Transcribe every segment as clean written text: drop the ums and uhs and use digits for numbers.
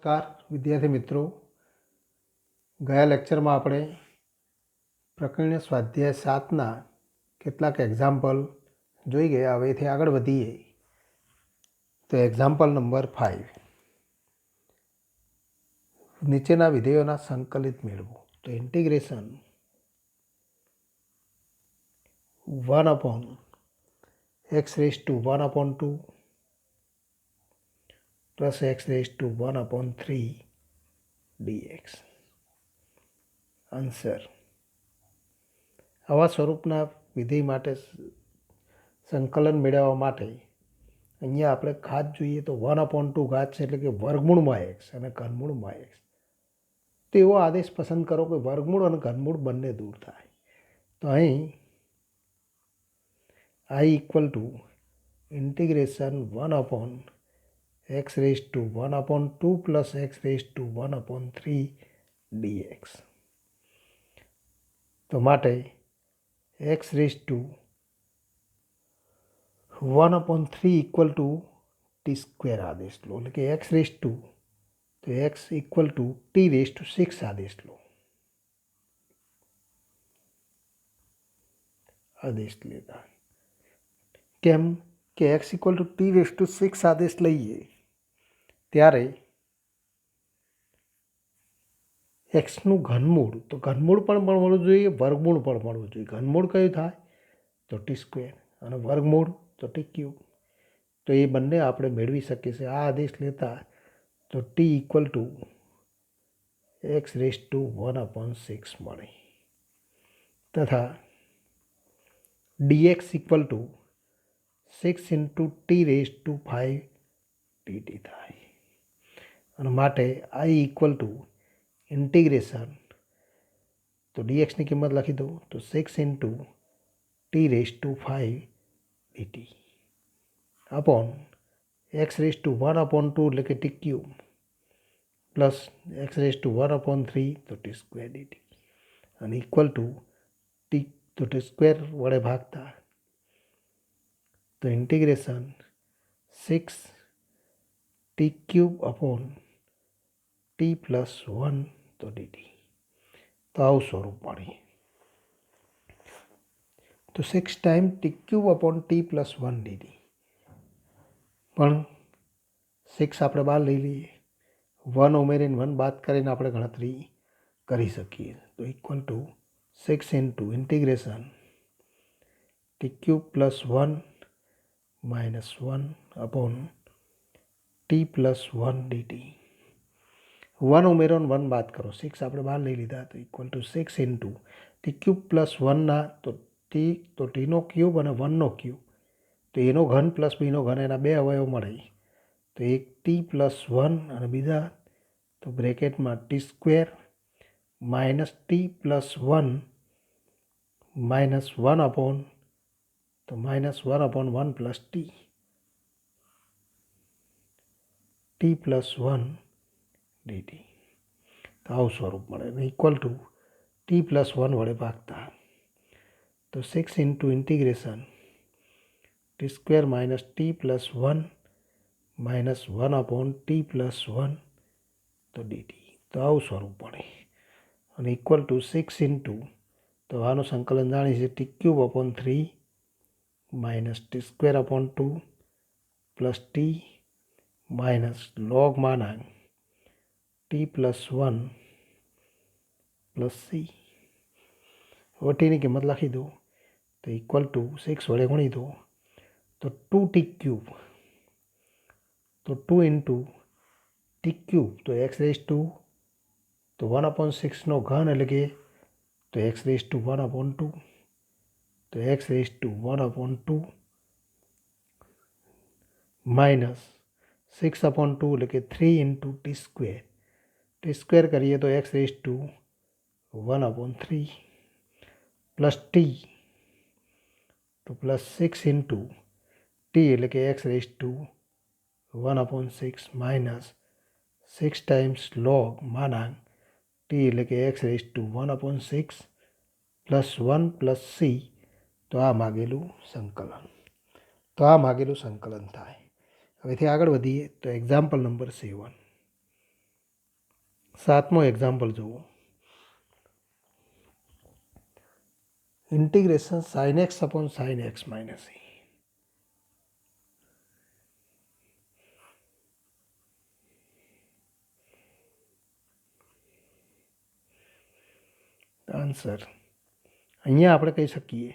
નમસ્કાર વિદ્યાર્થી મિત્રો, ગયા લેક્ચરમાં આપણે પ્રકરણ સ્વાધ્યાય 7ના કેટલાક એક્ઝામ્પલ જોઈ ગયા. હવેથી આગળ વધીએ તો એક્ઝામ્પલ નંબર 5. નીચેના વિધેયોના સંકલિત મેળવો. તો integration 1/x⁻² plus x⁻⁴ dx. Answer. આવા સ્વરૂપના વિધેય માટે સંકલન મેળવવા માટે અહીંયા આપણે ઘાત જોઈએ તો 1/2 ઘાત છે, એટલે કે વર્ગમૂળમાં x અને ઘનમૂળમાં x. તો એવો આદેશ પસંદ કરો કે વર્ગમૂળ અને ઘનમૂળ બંને દૂર થાય. તો અહીં I = integration 1/x⁻² plus x⁻⁴ dx. તો માટે x⁻⁴ t² આદેશ લો, એટલે કે x⁻, તો x = t⁶ આદેશ લો. આદેશ લેતા કેમ કે x = t⁶ આદેશ લઈએ ત્યારે એક્સનું ઘનમૂળ, તો ઘનમૂળ પણ મળવું જોઈએ, વર્ગમૂળ પણ મળવું જોઈએ. ઘનમૂળ કયું થાય તો t² અને વર્ગમૂળ તો t³. તો એ બંને આપણે મેળવી શકીએ છીએ આ આદેશ લેતા. તો t = x⁻⁴ મળે તથા dx = 6 × t⁵ dt થાય. અને માટે I = ઇન્ટિગ્રેશન, તો dxની કિંમત લખી દો તો 6 × t⁵ dt upon x⁻⁴ એટલે કે t³ પ્લસ x⁻⁴ તો t² dt અને ઇક્વલ ટુ t, તો t² વડે ભાગતા તો ઇન્ટિગ્રેશન 6 t³ t+1 તો dt. તો આવું સ્વરૂપ મળે. તો 6 ટાઈમ t³ t+1 dt, પણ 6 આપણે બહાર લઈ લઈએ, 1 ઉમેરીને 1 બાદ કરીને આપણે ગણતરી કરી શકીએ. તો equal two 6 × integration t³ + 1 - 1 t+1 dt. 1 ઉમેરો ને 1 બાદ કરો, 6 આપણે બહાર લઈ લીધા, તો ઇક્વલ ટુ 6 × t³ + 1ના તો tનો ક્યુબ અને 1નો ક્યુબ, તો એનો ઘન પ્લસ બીનો ઘન, એના બે અવયવ મળે. તો એક t+1 અને બીજા તો બ્રેકેટમાં t² - t+1 -1/1 + t+1 dt. તો આવું સ્વરૂપ મળે. ઇક્વલ ટુ t+1 વડે ભાગતા તો 6 × ઇન્ટિગ્રેશન t² - t+1 -1/t+1 તો dt. તો આવું સ્વરૂપ મળે. અને ઇક્વલ ટુ 6 તો આનું સંકલન જાણીએ છીએ t³ - t²/2 plus t log t+1 plus c. હવે tની કિંમત લખી દો તો ઇક્વલ ટુ 6 વડે ગુણી દો તો 2t³, તો 2 × t³ તો x⁻², તો 1/6નો ઘન એટલે કે તો x⁻², તો x⁻² માઇનસ 6/2 એટલે કે 3 × t² કરીએ તો x⁻⁴ પ્લસ t, તો પ્લસ 6 × t એટલે કે x⁻⁴ minus 6 times log t એટલે કે x⁻⁴ પ્લસ 1 પ્લસ c. તો આ માગેલું સંકલન થાય. હવેથી આગળ વધીએ તો એક્ઝામ્પલ નંબર 7. સાતમો એક્ઝામ્પલ જુઓ. Integration sine X upon sine X minus A. Answer અહીંયા આપણે કહી શકીએ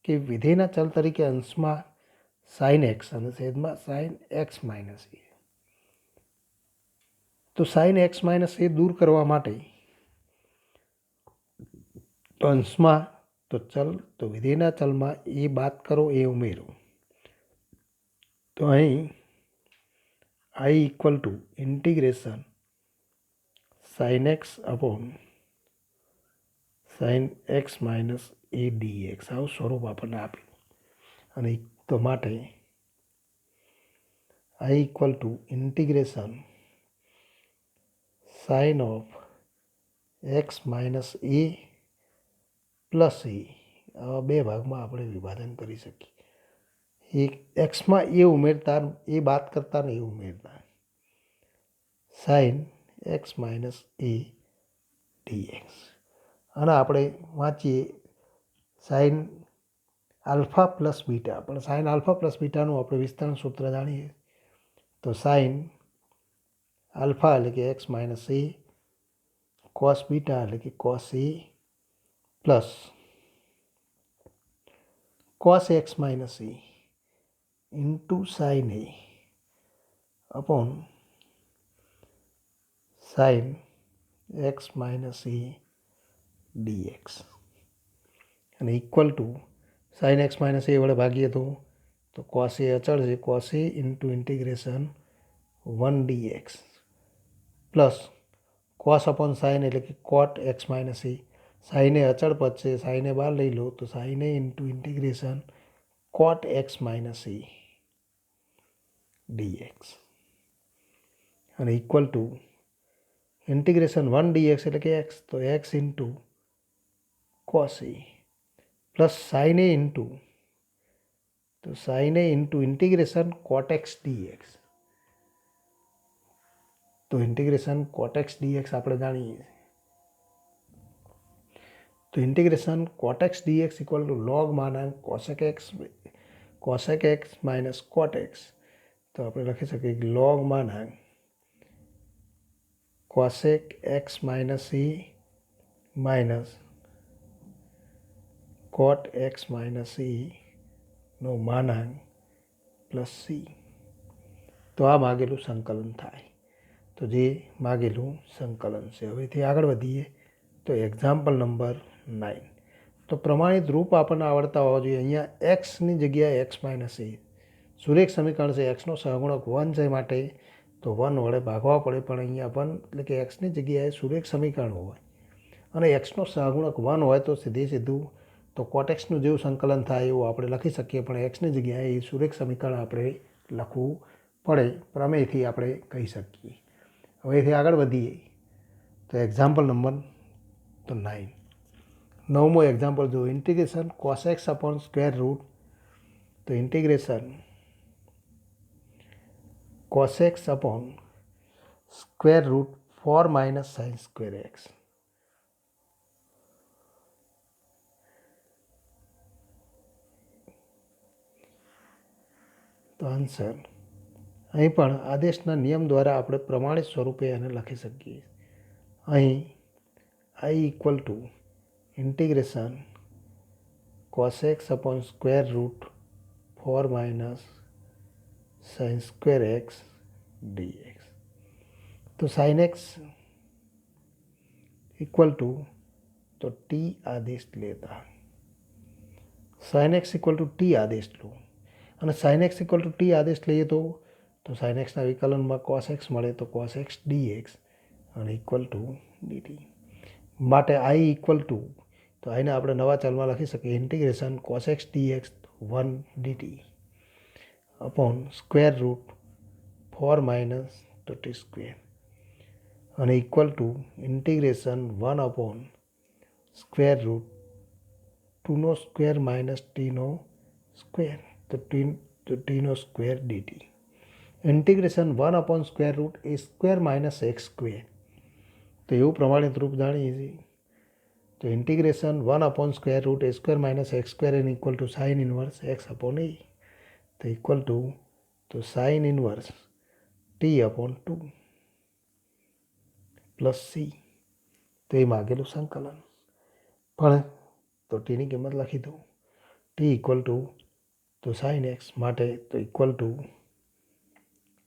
કે વિધેયના ચલ તરીકે અંશમાં સાઇન એક્સ અને છેદમાં સાઇન એક્સ માઇનસ એ. તો સાઇન એક્સ માઇનસ એ દૂર કરવા માટે અંશમાં તો વિધેયના ચલમાં એ બાદ કરો એ ઉમેરો. તો અહીં I equal to integration sine X upon sine X minus A DX આવું સ્વરૂપ આપણને આપ્યું. અને તો માટે I equal to integration sine of X minus A plus A. આવા બે ભાગમાં આપણે વિભાજન કરી શકીએ. એક એક્સમાં એ ઉમેરતા એ બાદ કરતા ને એ ઉમેરતા sine X minus A DX. અને આપણે વાંચીએ સાઇન આલ્ફા પ્લસ બીટા, પણ સાઇન આલ્ફા પ્લસ બીટાનું આપણે વિસ્તરણ સૂત્ર જાણીએ. તો સાઇન આલ્ફા એટલે કે x minus A, cos beta એટલે કે cos A plus cos X minus A into sine A upon sine X minus A DX. અને equal to sine X minus A વડે ભાગીએ તો કોસ એ અચળ છે, cos A into integration 1 dx plus cos upon sine એટલે કે કોટ X minus એ. સાઇને અચળ પદ છે, સાઇને બહાર લઈ લો તો સાઇને into integration cot X minus A DX. અને ઇક્વલ ટુ ઇન્ટિગ્રેશન 1 ડીએક્સ એટલે કે એક્સ, તો X into cos A plus sine A into integration cot X dx. તો ઇન્ટિગ્રેશન કોટ એક્સ ડીએક્સ આપણે જાણીએ. તો integration cot X dx equal to log માનાંક cosec X minus cot X. તો આપણે લખી શકીએ કે લોગ માનાંક cosec X minus A minus cot X minus A no માનાંક plus C. તો આ માગેલું સંકલન થાય. તો જે માગેલું સંકલન છે. હવેથી આગળ વધીએ તો એક્ઝામ્પલ નંબર 9. તો પ્રમાણિત રૂપ આપણને આવડતા હોવા જોઈએ. અહીંયા એક્સની જગ્યાએ એક્સ માઇનસ એ સુરેખ સમીકરણ છે. એક્સનો સહગુણક 1 છે માટે તો 1 વડે ભાગવા પડે, પણ અહીંયા 1 એટલે કે એક્સની જગ્યાએ સુરેખ સમીકરણ હોય અને એક્સનો સહગુણક 1 હોય તો સીધું તો કોટેક્સનું જેવું સંકલન થાય એવું આપણે લખી શકીએ, પણ એક્સની જગ્યાએ એ સુરેખ સમીકરણ આપણે લખવું પડે. પ્રમેયથી આપણે કહી શકીએ. હવેથી આગળ વધીએ તો એક્ઝામ્પલ નંબર 9. નવમો એક્ઝામ્પલ જો integration cos X upon square root. તો integration cos X upon square root 4 minus sine square X. તો આન્સર અહીં પણ આદેશના નિયમ દ્વારા આપણે પ્રમાણિત સ્વરૂપે એને લખી શકીએ. અહીં I equal to integration cos X upon square root 4 minus sine square X dx. તો સાઇન એક્સ ઇક્વલ ટુ તો ટી આદેશ લેતા sine x equal to T આદેશ લો. અને sine x equal to T આદેશ લઈએ તો સાઇન એક્સના વિકલનમાં કોસ એક્સ મળે તો કોસ એક્સ ડીએક્સ અને ઇક્વલ ટુ ડીટી. માટે આઈ ઇક્વલ ટુ તો આઈને આપણે નવા ચલમાં લખી શકીએ integration cos X DX 1 DT upon square root 4 minus તો ટી સ્ક્વેર અને equal to integration 1 upon square root 2નો સ્ક્વેર માઇનસ ટીનો સ્ક્વેર તો ટીનો square DT. Integration 1 upon square root એ સ્ક્વેર માઇનસ એક્સ સ્ક્વેર તો એવું પ્રમાણિત રૂપ જાણીએ છીએ. તો ઇન્ટિગ્રેશન 1/√a² માઇનસ x² એન equal to sine inverse x upon A, તો ઇક્વલ ટુ તો sine inverse t/2 plus C, તો એ માગેલું સંકલન. પણ તો ટીની કિંમત લખી દઉં. ટી ઇક્વલ ટુ તો સાઇન એક્સ માટે તો equal to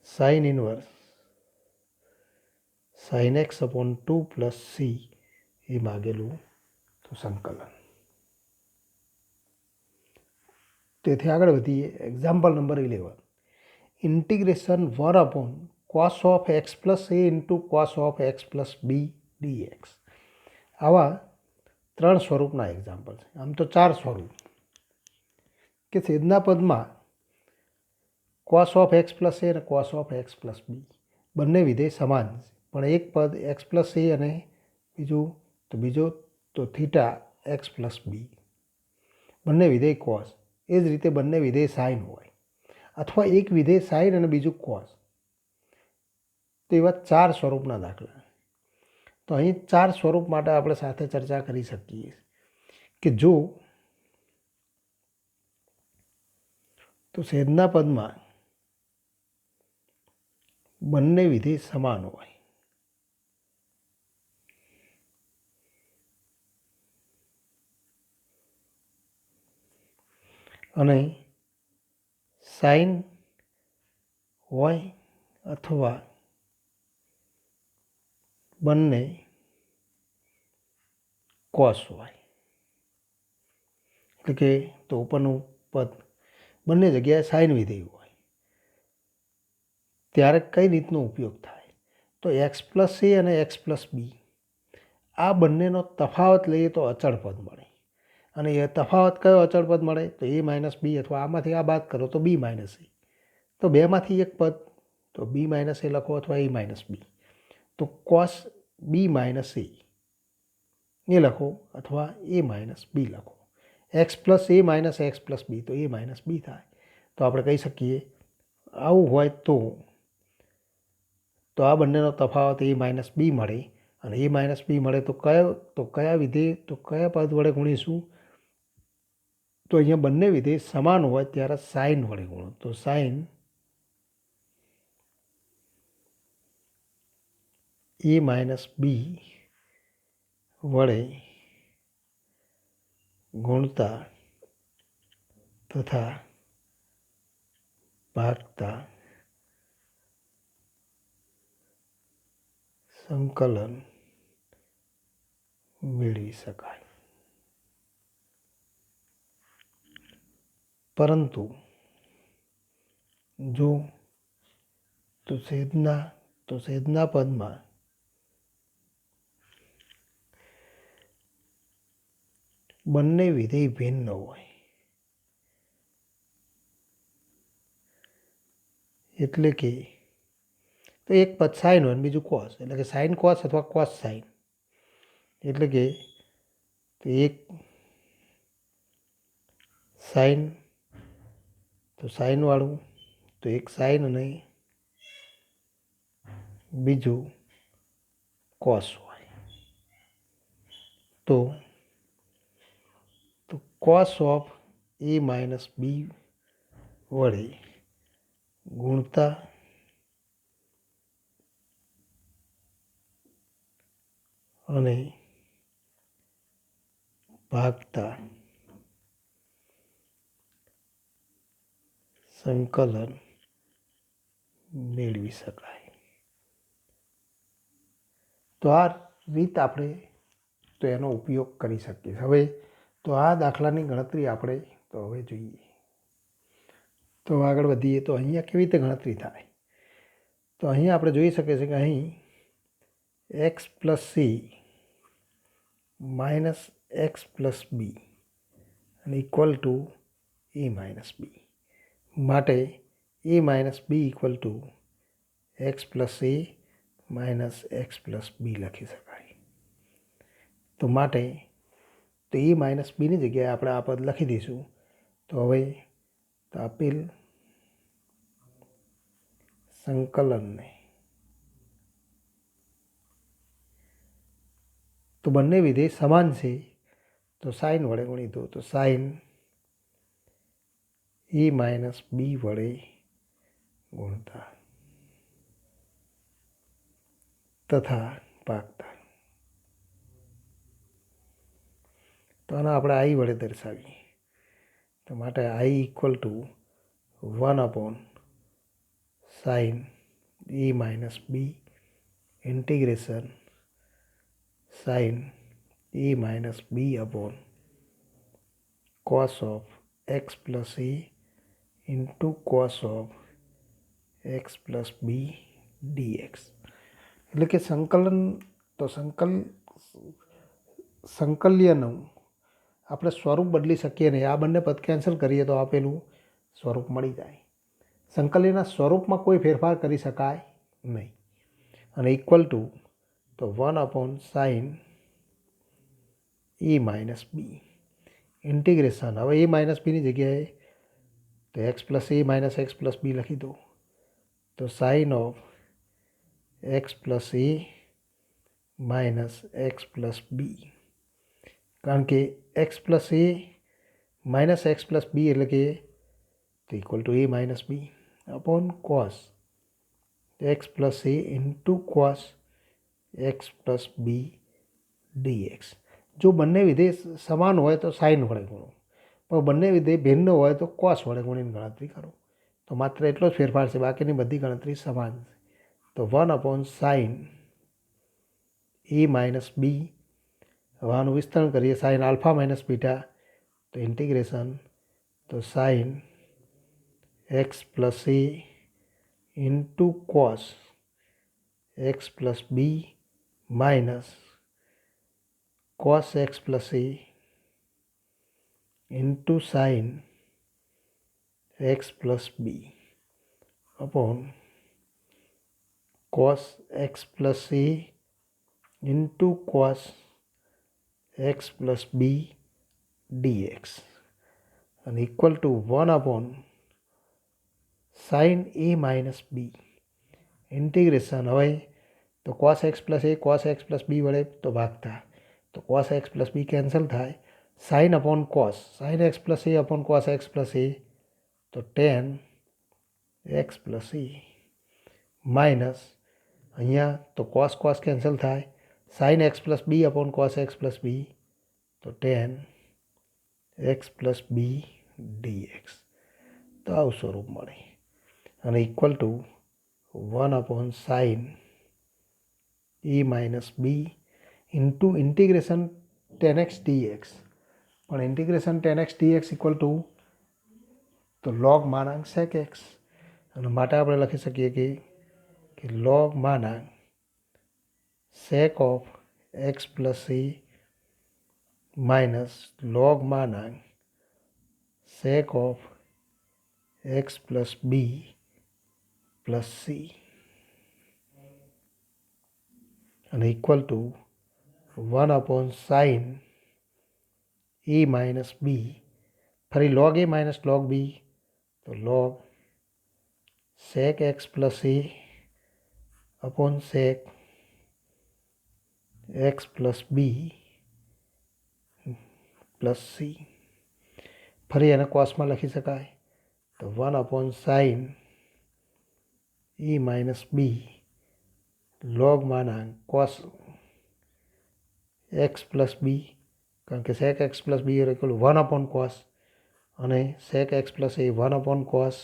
sine inverse sine X upon 2 plus C, એ માગેલું તો સંકલન. તેથી આગળ વધીએ. Example number 11. Integration 1/cos of X plus A into cos of X plus B DX. આવા 3 સ્વરૂપના એક્ઝામ્પલ છે. આમ તો 4 સ્વરૂપ કે છેદના પદમાં કોસ ઓફ એક્સ પ્લસ એ અને કોસ ઓફ એક્સ પ્લસ બી બંને વિધેય સમાન છે, પણ એક પદ એક્સ પ્લસ એ અને બીજો તો થીટા એક્સ પ્લસ બી, બંને વિધેય કોસ. એ જ રીતે બંને વિધેય સાઇન હોય, અથવા એક વિધેય સાઇન અને બીજું કોસ. તો એવા 4 સ્વરૂપના દાખલા. તો અહીં 4 સ્વરૂપ માટે આપણે સાથે ચર્ચા કરી શકીએ કે જો તો છેદના પદમાં બંને વિધેય સમાન હોય અને સાઇન હોય અથવા બંને કોસ હોય, એટલે કે તો ઉપરનું પદ બંને જગ્યાએ સાઇન વિધેય હોય, ત્યારે કઈ રીતનો ઉપયોગ થાય? તો એક્સ પ્લસ એ અને એક્સ પ્લસ બી આ બંનેનો તફાવત લઈએ તો અચળ પદ મળે. અને એ તફાવત કયો અચળ પદ મળે? તો એ માઇનસ બી, અથવા આમાંથી આ બાદ કરો તો બી માઇનસ એ. તો બેમાંથી એક પદ તો બી માઇનસ એ લખો અથવા એ માઇનસ બી. તો કોસ બી માઇનસ એ લખો અથવા એ માઇનસ બી લખો. X plus A minus x plus બી, તો એ માઇનસ બી થાય. તો આપણે કહી શકીએ આવું હોય તો આ બંનેનો તફાવત એ માઇનસ બી મળે. અને એ માઇનસ બી મળે તો કયા વિધેય તો કયા પદ વડે ગુણીશું? તો અહીંયા બંને વિધેય સમાન હોય ત્યારે સાઇન વડે ગુણો. તો સાઇન એ માઇનસ બી વડે ગુણતા તથા ભાગતા સંકલન મેળવી શકાય. પરંતુ જો તો છેદના પદમાં બંને વિધેય ભિન્ન હોય, એટલે કે તો એક પદ સાઇન હોય અને બીજું કોસ, એટલે કે સાઇન કોસ અથવા કોસ સાઇન. એટલે કે એક સાઇન તો સાઇનવાળું, તો એક સાઇન અને બીજું કોસ હોય. તો કોસ ઓફ એ માઇનસ બી વડે ગુણતા અને ભાગતા સંકલન મેળવી શકાય. તો આ રીત આપણે તો એનો ઉપયોગ કરી શકીએ. હવે તો આ દાખલાની ગણતરી આપણે તો હવે જોઈએ. તો આગળ વધીએ. તો અહીંયા કેવી રીતે ગણતરી થાય? તો અહીંયા આપણે જોઈ શકીએ છીએ કે અહીં X plus C minus x plus B અને equal to A minus B માટે A minus B equal to X plus A minus x plus B લખી શકાય. તો માટે તો એ માઇનસ બીની જગ્યાએ આપણે આ પદ લખી દઈશું. તો હવે તો આપેલ સંકલનને તો બંને વિધેય સમાન છે તો સાઇન વડે ગુણી દો, તો સાઇન એ માઇનસ બી વડે ગુણતા તથા ભાગતા. તો આને આપણે આઈ વડે દર્શાવીએ, તો માટે I equal to 1 sine A minus B integration sine A minus B upon cos of X plus A into cos of X plus B DX. એટલે કે સંકલન તો સંકલ્યનું આપણે સ્વરૂપ બદલી શકીએ નહીં. આ બંને પદ કેન્સલ કરીએ તો આપેલું સ્વરૂપ મળી જાય. સંકલ્યના સ્વરૂપમાં કોઈ ફેરફાર કરી શકાય નહીં. અને ઇક્વલ ટુ તો 1 sine A minus B integration. હવે એ માઇનસ બીની જગ્યાએ તો X plus A minus x plus B લખી દો, તો sine of X plus A minus x plus B. કારણ કે X plus A minus x plus B એટલે કે equal to A minus B upon cos X plus A into cos X plus B DX. જો બંને વિધેય સમાન હોય તો સાઇન વડે ગુણો, પણ બંને વિધેય ભિન્ન હોય તો કોસ વડે ગુણીને ગણતરી કરો. તો માત્ર એટલો જ ફેરફાર છે, બાકીની બધી ગણતરી સમાન છે. તો 1 સાઇન એ માઇનસ બી. હવે આનું વિસ્તરણ કરીએ, સાઇન આલ્ફા માઇનસ બીટા, તો ઇન્ટિગ્રેશન તો sine X plus A into cos X plus B minus cos X plus A into sine X plus B upon cos X plus A into cos X plus B DX અને equal to 1 sine A minus B integration. હવે તો cos X plus A cos X plus B વડે તો ભાગતા, તો cos X plus B cancel થાય. Sign upon cos sine X plus A upon cos X plus A તો tan X plus A minus અહીંયા તો કોસ કોસ કેન્સલ થાય. Sine X plus બી upon cos X plus બી તો tan X plus B DX. તો આવું સ્વરૂપ મળે અને equal to 1 sine A minus B into integration tan X DX. પણ integration tan X dx equal to તો log માનાંક સેક એક્સ, અને માટે આપણે લખી શકીએ કે લોગ માનાંક sec of X plus A minus log માનાંક sec of X plus B plus C અને equal to 1 sine A minus B. ફરી log A minus log B તો log sec X plus A upon sec X plus B plus C. ફરી એને કોસમાં લખી શકાય તો 1 sine A minus B log માનાંક કોસ એક્સ પ્લસ બી, કારણ કે sec X plus b equal 1 cos અને સેક X plus A 1 cos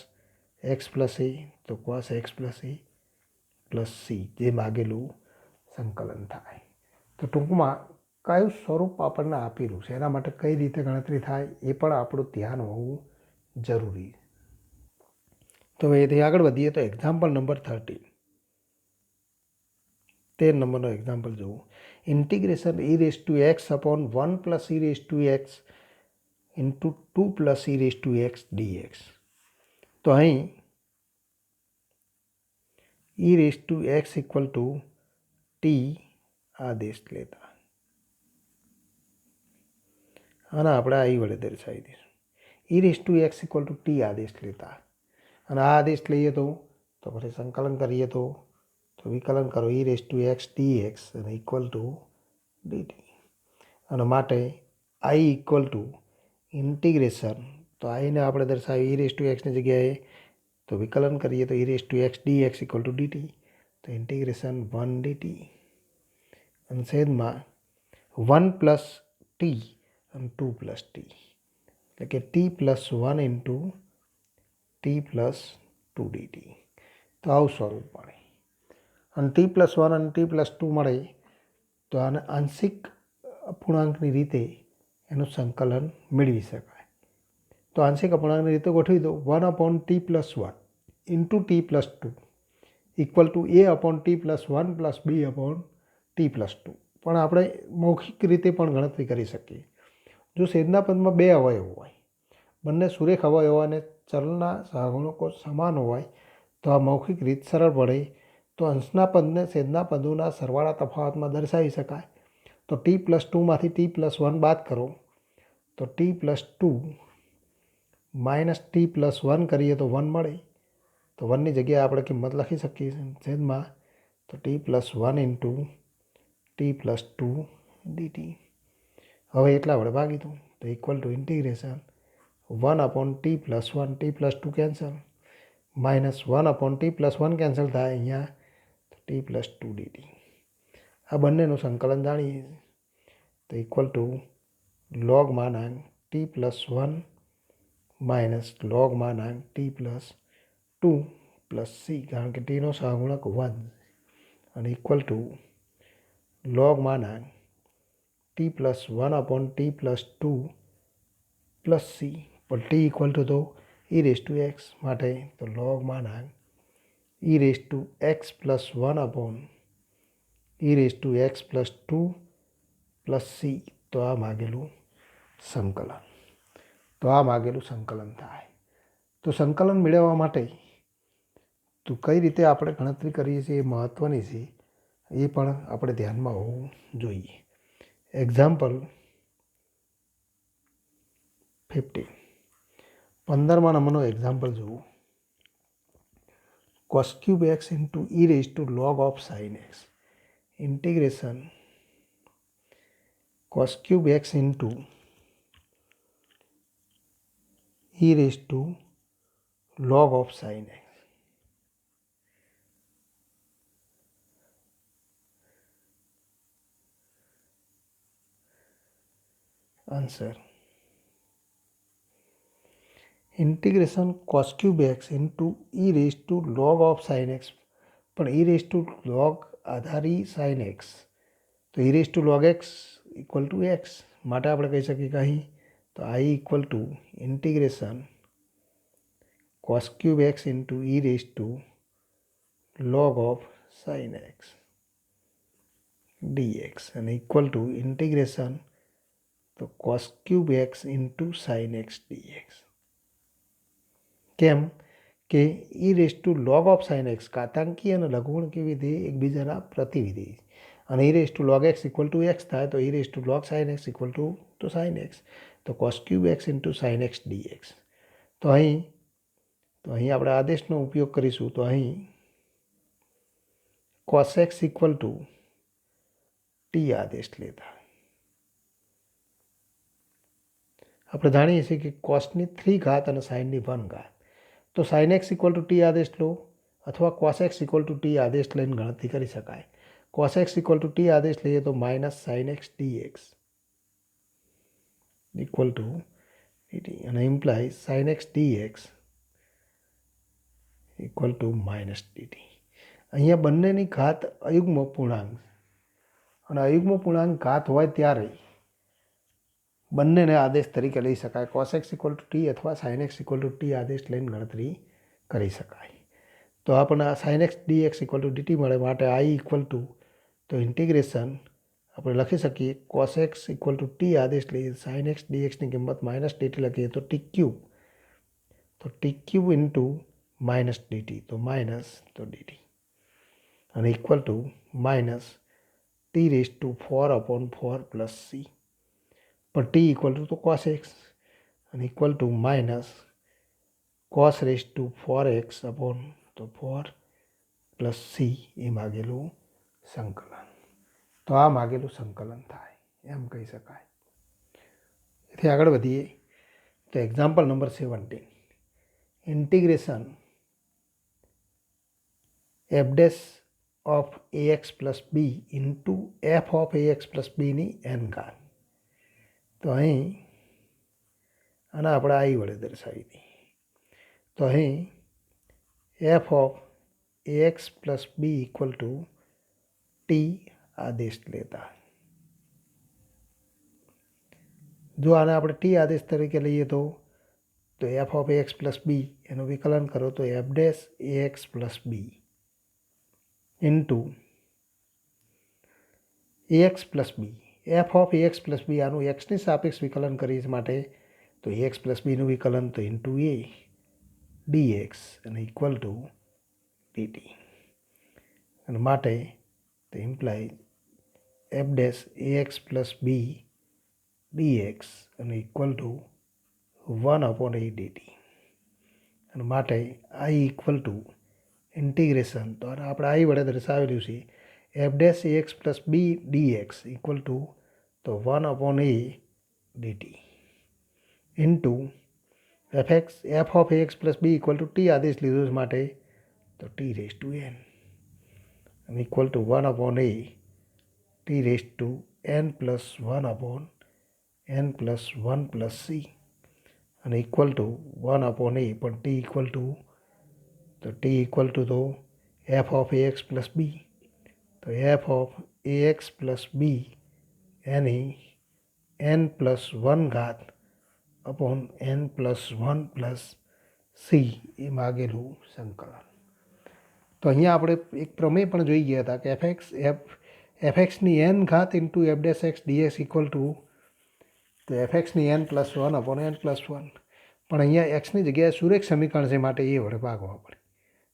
X plus A તો કોસ એક્સ પ્લસ એ પ્લસ સી જે માગેલું સંકલન થાય. તો ટૂંકમાં કયું સ્વરૂપ આપણને આપેલું છે એના માટે કઈ રીતે ગણતરી થાય એ પણ આપણું ધ્યાન હોવું જરૂરી. તો એથી આગળ વધીએ તો એક્ઝામ્પલ નંબર 13 નંબરનો એક્ઝામ્પલ જુઓ. Integration e raise to x upon 1 plus e raise to x into 2 plus e raise to x dx. તો અહીં e raise to x equal to T આદેશ લેતા અને આપણે આઈ વડે દર્શાવી દઈશું. e raise to x equal to T આદેશ લેતા અને આ આદેશ લઈએ તો પછી સંકલન કરીએ તો વિકલન કરો e raise to x dx અને ઇક્વલ ટુ ડીટી. અને માટે આઈ ઇક્વલ ટુ ઇન્ટિગ્રેશન, તો આઈને આપણે દર્શાવીએ ઈ રેસ ટુ એક્સની જગ્યાએ, તો વિકલન કરીએ તો ઈ raise to x d x equal to DT, તો ઇન્ટિગ્રેશન 1 ડીટી અને છેદમાં 1 પ્લસ ટી અને 2 પ્લસ ટી, એટલે કે T plus 1 into t plus 2 DT. તો આવું સ્વરૂપ મળે. અને ટી પ્લસ 1 અને ટી પ્લસ 2 મળે તો આને આંશિક અપૂર્ણાંકની રીતે એનું સંકલન મેળવી શકાય. તો આંશિક અપૂર્ણાંકની રીતે ગોઠવી દો 1 upon T plus 1 into t plus 2 equal to a upon T plus 1 plus B upon T plus 2. પણ આપણે મૌખિક રીતે પણ ગણતરી કરી શકીએ. જો છેદના પદમાં બે અવયવ હોય, બંને સુરેખ અવયવ અને ચલના સહગુણકો સમાન હોય તો આ મૌખિક રીત સરળ પડે. તો અંશના પદને છેદના પદોના સરવાળા તફાવતમાં દર્શાવી શકાય. તો ટી પ્લસ 2માંથી ટી પ્લસ 1 બાદ કરો તો T plus 2 minus T plus 1 કરીએ તો 1 મળે. તો 1ની જગ્યાએ આપણે કિંમત લખી શકીએ છેદમાં તો T plus 1 into t plus 2 DT. હવે એટલા વડે ભાગી દઉં તો equal to integration 1 upon T plus 1 T plus 2 cancel, minus 1 upon T plus 1 cancel થાય અહીંયા, તો ટી પ્લસ 2 ડીટી. આ બંનેનું સંકલન જાણીએ તો ઇક્વલ ટુ લોગ માનાંક ટી પ્લસ 1 માઇનસ લોગ માનાંક ટી પ્લસ 2 પ્લસ સી, કારણ કે ટીનો સહગુણક 1 અને ઇક્વલ ટુ લોગ માનાંક T plus 1 upon T plus 2 plus C, પણ ટી ઇક્વલ ટુ તો ઈ રેસ ટુ એક્સ માટે તો લોગ માનાંક E raise to X plus 1 upon E raise to X plus 2 plus C. તો આ માગેલું સંકલન થાય. તો સંકલન મેળવવા માટે તો કઈ રીતે આપણે ગણતરી કરીએ છીએ એ મહત્ત્વની છે, એ પણ આપણે ધ્યાનમાં હોવું જોઈએ. એક્ઝામ્પલ 15, 15મા નંબરનો એક્ઝામ્પલ જુઓ. cos cube x into e raise to log of sine x integration cos cube x into e raise to log of sin x. Answer integration cos cube x into e raise to log of sine x, પણ e raise to log આધારી sine x, તો ઈ raise to log x equal to x માટે આપણે કહી શકીએ કે અહીં તો I equal to integration cos cube x into e raise to log of sine x dx અને ઇક્વલ ટુ ઇન્ટિગ્રેશન તો cos cube x into sine x dx. કેમ કે e raise to log of sine x ઘાતાંકી અને લઘુગણકી વિધેય એકબીજાના પ્રતિવિધેય, અને e raise to log x equal to x થાય તો ઈ raise to log sine x equal to sine x, તો cos cube x into sine x dx. તો અહીં આપણે આદેશનો ઉપયોગ કરીશું. તો અહીં cos x equal to T આદેશ લેતા આપણે જાણીએ છીએ કે કોસની 3 ઘાત અને સાઇનની 1 ઘાત. તો sine x equal to T આદેશ લો અથવા cos x equal to T આદેશ લઈને ગણતરી કરી શકાય. Cos x equal to T આદેશ લઈએ તો minus sine x dx equal to DT, અને imply sine x dx equal to minus d t. અહીંયા બંનેની ઘાત અયુગ્મ પૂર્ણાંક, અને અયુગ્મ પૂર્ણાંક ઘાત હોય ત્યારે બંનેને આદેશ તરીકે લઈ શકાય. Cos x equal to t અથવા sine x equal to T આદેશ લઈને ગણતરી કરી શકાય. તો આપણને sine x dx equal to d t મળે માટે આઈ ઇક્વલ ટુ તો ઇન્ટિગ્રેશન આપણે લખી શકીએ cos x equal to T આદેશ લઈએ સાઇન એક્સ ડીએક્સની કિંમત માઇનસ ડીટી લખીએ તો T cube into minus DT, તો માઇનસ તો ડીટી, અને equal to minus T raise to 4 upon 4 plus C, પણ ટી ઇક્વલ ટુ તો કોસ એક્સ અને equal to minus cos raise to 4x upon તો 4 plus C એ માગેલું સંકલન. તો આ માગેલું સંકલન થાય. એમ કહી શકાય. એથી આગળ વધીએ તો example number 17 integration f dash of ax plus b into f of ax plus બીની એન ઘાત. તો અહીં આને આપણે આઈ વડે દર્શાવી દઈએ. તો અહીં f of ax plus b equal to T આદેશ લેતા, જો આને આપણે ટી આદેશ તરીકે લઈએ તો f of ax plus b એનું વિકલન કરો તો f dash ax plus b into ax plus b, f of ax plus b આનું એક્સની સાપેક્ષ વિકલન કરીશ માટે તો ax પ્લસ બીનું વિકલન તો ઇન્ટુ એ dx અને ઇક્વલ ટુ dt અને માટે તો imply f dash ax plus b dx અને ઇક્વલ ટુ 1/a dt અને માટે આઈ ઇક્વલ ટુ ઇન્ટિગ્રેશન, તો આપણે આઈ વડે દર્શાવેલું છે f dash ax plus b dx equal to તો 1/a dt into f of ax plus b equal to T આદેશ લીધો માટે તો ટી રેઝ ટુ એન અને equal to 1/a t raise to n plus 1/n plus 1 plus C અને equal to 1/a પણ T equal to તો f of ax plus બી, તો f of ax plus b એની n plus 1 ઘાત upon n plus 1 plus C એ માગેલું સંકલન. તો અહીંયા આપણે એક પ્રમેય પણ જોઈ ગયા હતા કે એફએક્સની એન ઘાત into f dash x dx equal to તો એફએક્સની n plus 1 upon n plus 1, પણ અહીંયા એક્સની જગ્યાએ સુરેખ સમીકરણ છે માટે એ વડે ભાગવા પડે.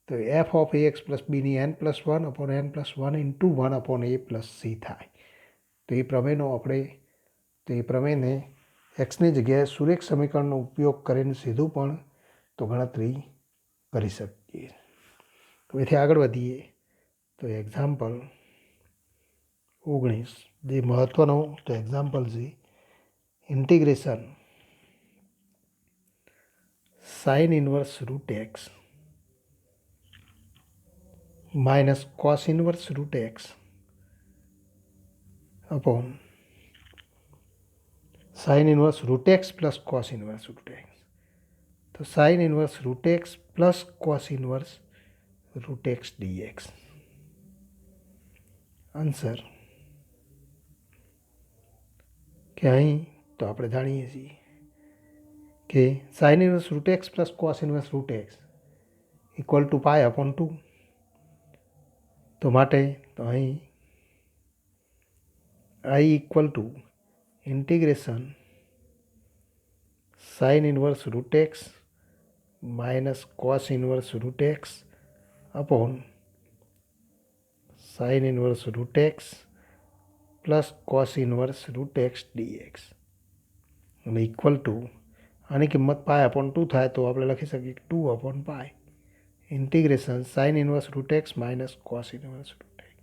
તો એફ ઓફ ax પ્લસ બીની n plus 1 upon n plus 1 into 1/a plus c થાય. તો એ પ્રમેયને એક્સની જગ્યાએ સુરેખ સમીકરણનો ઉપયોગ કરીને સીધું પણ તો ગણતરી કરી શકીએ. એથી આગળ વધીએ તો એક્ઝામ્પલ 19 જે મહત્ત્વનો તો એક્ઝામ્પલ છે integration sine inverse root x minus cos inverse root x upon sine inverse root x plus cos inverse root x. तो sine inverse root x plus cos inverse root x d x. Answer કે અહીં તો આપણે જાણીએ છીએ કે sine inverse root x plus cos inverse root x equal to pi upon 2. તો માટે તો અહીં I equal to integration sine inverse root x minus cos inverse root x upon sine inverse root x plus cos inverse root x d x અને equal to આની કિંમત પાય upon 2 થાય તો આપણે લખી શકીએ 2/પાય integration sine inverse root x minus cos inverse root x.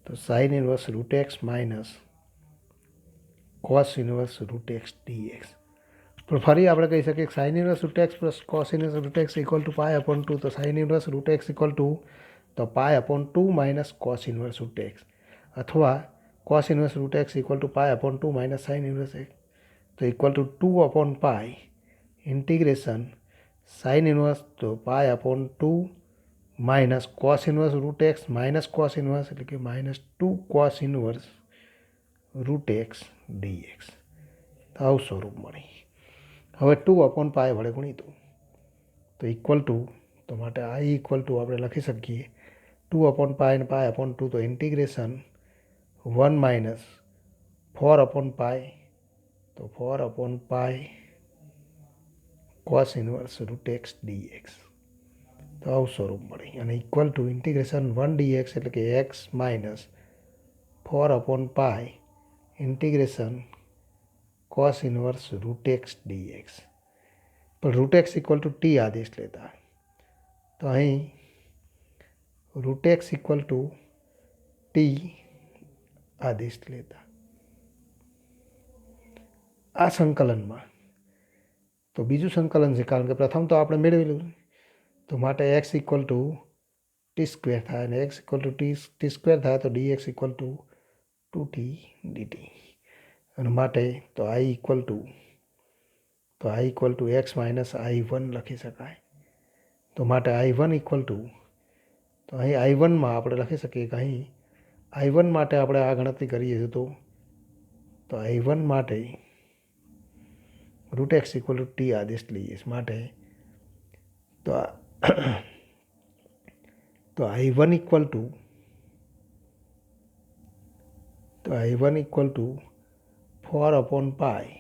તો sine inverse root x minus cos inverse root x d x. પણ ફરી આપણે કહી શકીએ કે sine inverse root x plus cos inverse root x equal to pi upon 2. તો sine inverse root x equal to તો pi upon 2 minus cos inverse root x અથવા cos inverse root x equal to pi upon 2 minus sine inverse x તો equal to 2/પાય integration sine inverse તો pi upon 2 minus cos inverse root x minus cos inverse એટલે કે minus 2 cos inverse root x d x. આવું સ્વરૂપ મળી. હવે 2/પાય વડે ગુણીતું તો ઇક્વલ ટુ તો માટે આઈ ઇક્વલ ટુ આપણે લખી શકીએ 2/પાય અને પાય અપોન 2 તો ઇન્ટિગ્રેશન 1 માઇનસ 4/પાય તો 4/પાય cos inverse root x d x. તો આવું સ્વરૂપ મળી અને equal to integration 1 d x એટલે કે એક્સ માઇનસ 4/પાય integration cos inverse root x d x. પણ root x equal to T આદેશ લેતા તો અહીં root x equal to T આદેશ લેતા આ સંકલનમાં તો બીજું સંકલન છે, કારણ કે પ્રથમ તો આપણે મેળવેલું, તો માટે x equal to T square થાય, અને x equal to T square થાય તો dx equal to 2t dt, અને માટે તો i equal to x minus i1 લખી શકાય. તો માટે i1 ઇક્વલ ટુ, તો અહીં i1માં આપણે લખી શકીએ કે અહીં i1 માટે આપણે આ ગણતરી કરીએ તો i1 માટે root x equal to T આદેશ લઈએ માટે તો i1 ઇક્વલ ટુ 4/પાઈ,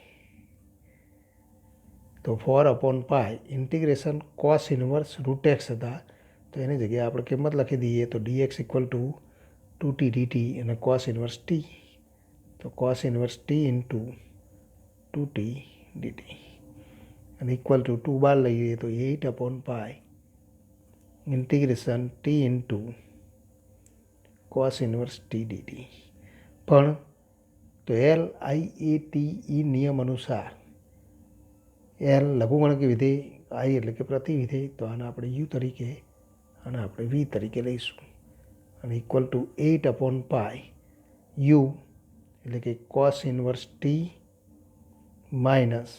તો 4/પાઈ integration cos inverse root x હતા, તો એની જગ્યાએ આપણે કિંમત લખી દઈએ તો dx equal to 2t dt અને કોસ ઇનવર્સ ટી, તો cos inverse t into 2t dt, અને ઇક્વલ ટુ 2 બાર લઈએ તો 8/પાઈ integration t into cos inverse t dt. પણ તો LIATE નિયમ અનુસાર L લઘુગણક વિધેય, I એટલે કે પ્રતિ વિધેય, તો આને આપણે U તરીકે અને આપણે V તરીકે લઈશું, અને ઇક્વલ ટુ 8/પાઈ U એટલે કે cos inverse t minus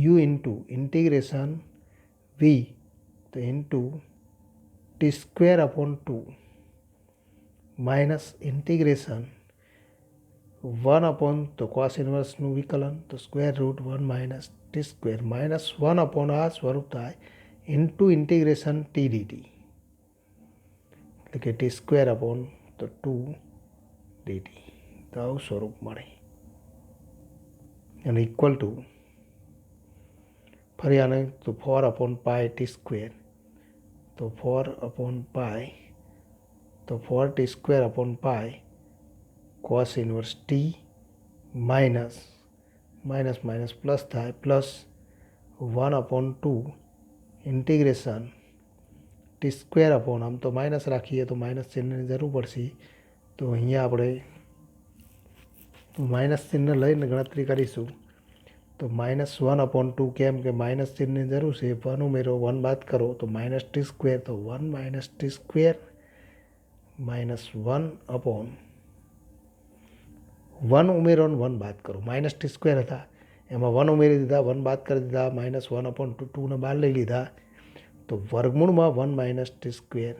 U into integration V તો into T square upon 2 minus integration 1 તો કોસ ઇનવર્સનું વિકલન તો square root 1 minus t square minus 1 આ સ્વરૂપ થાય ઇન્ટુ ઇન્ટિગ્રેશન ટી ડીટી, એટલે કે ટી સ્ક્વેર અપોન તો 2 ડીટી, તો આવું સ્વરૂપ મળે, અને ઇક્વલ ટુ ફરી આને તો 4/પાઈ ટી સ્ક્વેર, તો 4/પાઈ તો 4t square upon pi cos inverse t minus minus plus થાય plus 1/2 integration t square upon, આમ તો માઇનસ રાખીએ તો માઇનસ ચિહ્નની જરૂર પડશે, તો અહીંયા આપણે માઇનસ ચિહ્ન લઈને ગણતરી કરીશું, તો -1/2, કેમ કે માઇનસ ચિહ્નની જરૂર છે, 1 ઉમેરો 1 બાદ કરો તો માઇનસ ટી સ્ક્વેર, તો 1 માઇનસ ટી સ્ક્વેર -1 ઉમેરો 1 બાદ કરો, માઇનસ ટી સ્ક્વેર હતા એમાં 1 ઉમેરી દીધા, 1 બાદ કરી દીધા, -1/2 ને બહાર લઈ લીધા, તો વર્ગમૂળમાં 1 માઇનસ ટી સ્ક્વેર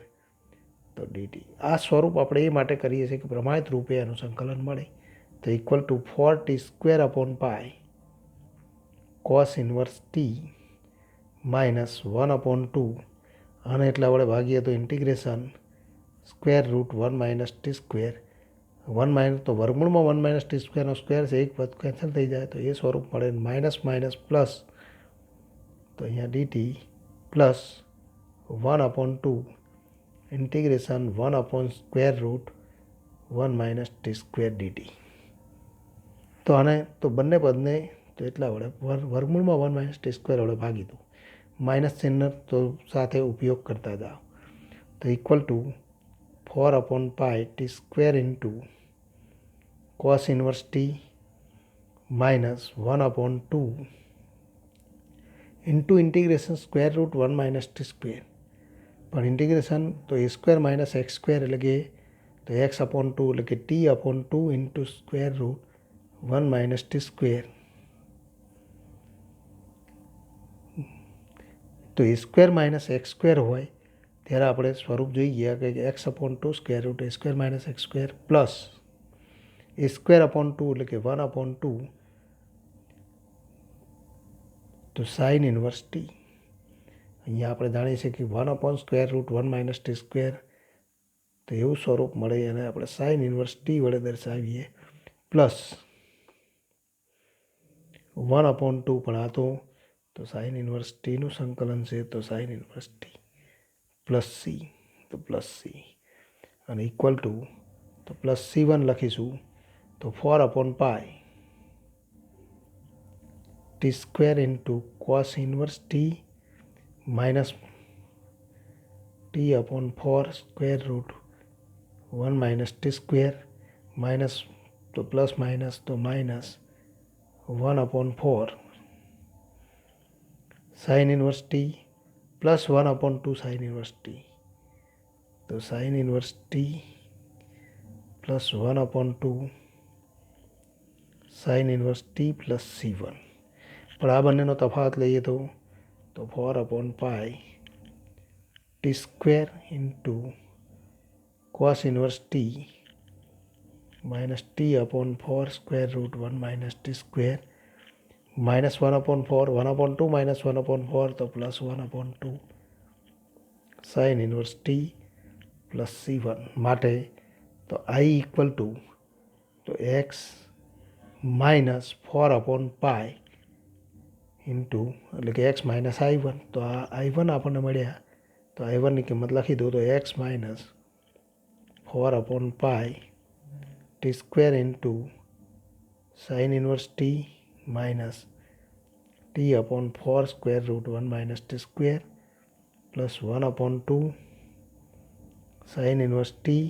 તો ડીટી. આ સ્વરૂપ આપણે એ માટે કરીએ છીએ કે પ્રમાણિત રૂપે એનું સંકલન મળે, તો equal two 4t square upon pi cos inverse t minus 1/2, અને એટલા વડે ભાગીએ તો integration square root 1 minus t square, 1 minus તો વર્ગમૂળમાં 1 માઇનસ ટી સ્ક્વેરનો સ્ક્વેર છે, એક પદ કેન્સલ થઈ જાય તો એ સ્વરૂપ મળે, માઇનસ પ્લસ તો અહીંયા DT plus 1/2 integration 1 square root 1 minus t square DT. તો આને તો બંને પદને તો એટલા વડે વર્ગમૂળમાં 1 માઇનસ ટી સ્ક્વેર વડે ભાગી દો, માઇનસ ચિહ્ન તો સાથે ઉપયોગ કરતા જાઓ, તો ઇક્વલ ટુ 4/પાઈ t square into cos inverse t minus 1/2 into integration square root 1 minus t square, પણ ઇન્ટિગ્રેશન તો a square minus x square એટલે કે તો x/2 એટલે કે t/2 into square root 1 minus t square, તો a square minus x square હોય ત્યારે આપણે સ્વરૂપ જોઈ ગયા કે x/2 square root A square minus x square plus a સ્ક્વેર/2 એટલે કે 1/2 તો સાઇન ઇનવર્સ ટી. અહીંયા આપણે જાણીએ છીએ કે 1 square root 1 minus t square, તો એવું સ્વરૂપ મળે અને આપણે સાઇન ઇનવર્સ ટી વડે દર્શાવીએ, પ્લસ 1/2, પણ આ તો સાઇન ઇનવર્સ ટીનું સંકલન છે, તો sine inverse t plus C, તો પ્લસ સી, અને ઇક્વલ ટુ તો પ્લસ C1 લખીશું, તો 4/પાઈ t square into cos inverse t minus t/4 square root 1 minus t square minus, તો तो प्लस माइनस तो minus 1/4 sine inverse t plus 1/2 sine inverse t, तो sine inverse t plus 1/2 sine inverse t plus C1। પણ આ બંનેનો તફાવત લઈએ તો 4/π t square into cos inverse t minus T/4 square root 1 minus t square minus 1/4 1/2 minus 1/4 તો plus 1/2 sine inverse t plus C1 માટે તો I ઇક્વલ ટુ તો એક્સ માઇનસ 4/π ઇન્ટુ એટલે કે એક્સ માઇનસ I1, તો આ I1 આપણને મળ્યા, તો I1ની કિંમત લખી દો તો x minus 4/π t square into sine inverse t minus T/4 square root 1 minus t square plus 1/2 sine inverse t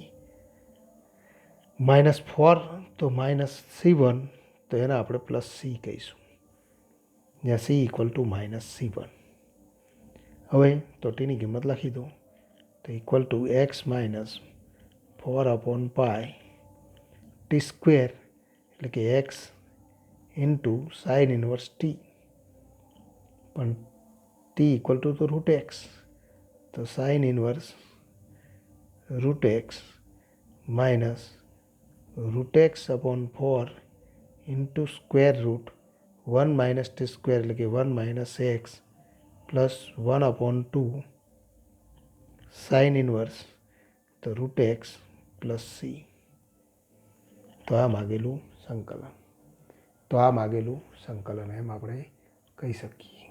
minus 4 તો માઇનસ C1, તો એને આપણે પ્લસ C કહીશું, જ્યાં C equal to minus C1। હવે તો ટીની કિંમત લખી દો તો equal to x minus 4/π t square એટલે કે x into sine inverse t, પણ ટી ઇક્વલ ટુ તો રૂટ એક્સ, તો sine inverse root x minus root x/4 into square root 1 minus t square એટલે કે 1 minus x plus 1/2 sine inverse તો root x plus C. તો આ માગેલું સંકલન એમ આપણે કહી શકીએ।